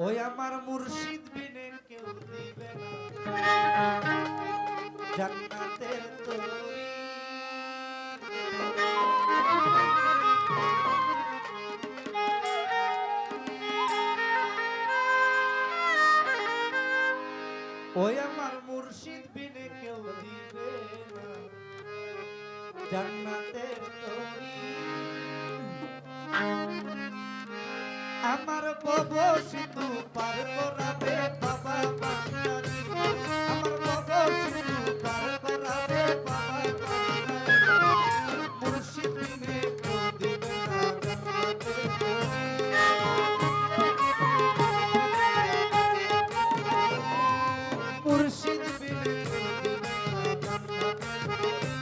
ওই আমার মুর্শিদ বিনে কেউ দিবে না জান্নাতের তরি। ওই আমার মুর্শিদ বিনে কেউ দিবে না জান্নাতের তরি। আমার ভব সিন্ধু পার করাবে বাবা বান্দারি, আমার ভব সিন্ধু পার করাবে বাবা বান্দারি। মুর্শিদ বিনে কেউ দিবে না জান্নাতের তরি। মুর্শিদ বিনে কেউ দিবে না জান্নাতের তরি।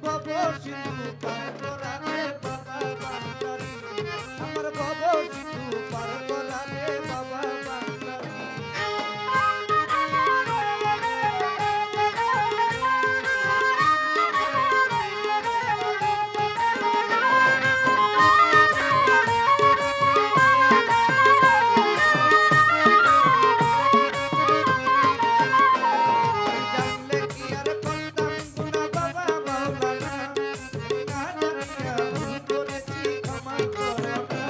ভব সিন্ধু পার করাবে বাবা বান্দারি, আমার ভব সিন্ধু পার করাবে বাবা বান্দারি। জানলে কি আর করতাম গুনাহ বাবা মাওলানা, না জানিয়া ভুল করেছি ক্ষমা করো না।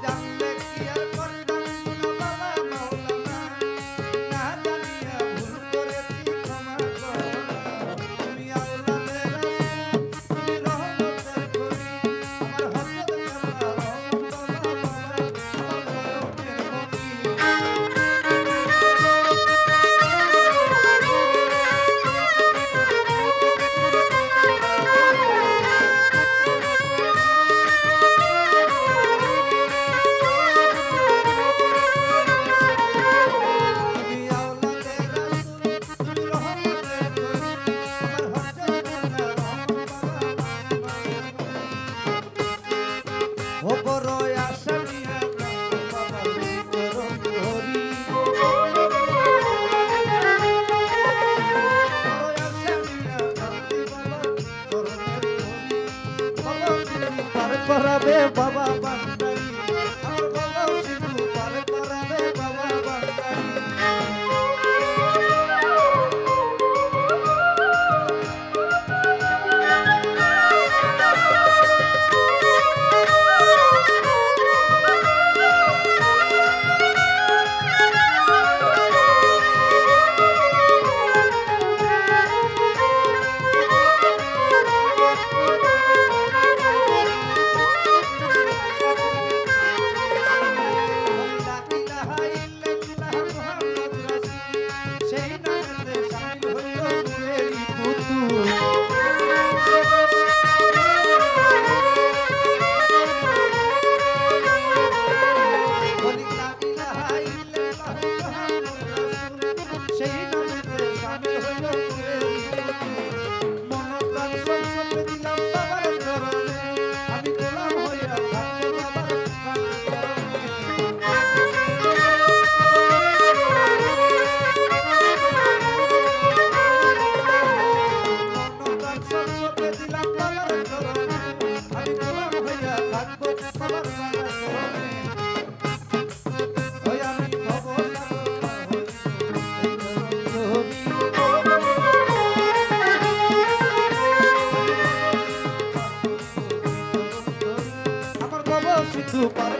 জানলে কি আর করতাম গুনাহ বাবা মাওলানা, না জানিয়া ভুল করেছি ক্ষমা করো না। তুমি আওলাদে রাসূল, তুমি রহমতের খনি, আমার হযরত কেবলা রহমত বাবা আমার নয়নের মনি। তুমি আওলাদে রাসূল, তুমি রহমতের খনি, আমার হযরত কেবলা রহমত বাবা আমার নয়নের মনি। ও বড় আশা নিয়া কাঁদো বাবা চরণ ধরি, বড় আশা নিয়া কাঁদো বাবা চরণের ধরি। বাবা সিন্ধু পার করাবে বাবা বান্দারি, আমার বাবা সিন্ধু পার করাবে বাবা বান্দারি। লা ইলাহা ইল্লাল্লাহ মুহাম্মাদুর রাসূল, সেই নামেতে শামিল হইল নূরেরই পুতুল। বলি লা ইলাহা ইল্লাল্লাহ মুহাম্মাদুর রাসূল, সেই নামেতে শামিল হইল নূরেরই পুতুল। মন প্রাণ সব সঁপে দিলাম বাবার চরণে, আমি গোলাম হইয়া থাকবো বাবার চরণে। মন প্রাণ সব সঁপে দিলাম বাবার চরণে, আমি গোলাম হইয়া থাকবো বাবার চরণে। ওই আমি ভব সাগর পার হই, এই চরণ ধরি। আমার ভব সিন্ধু পার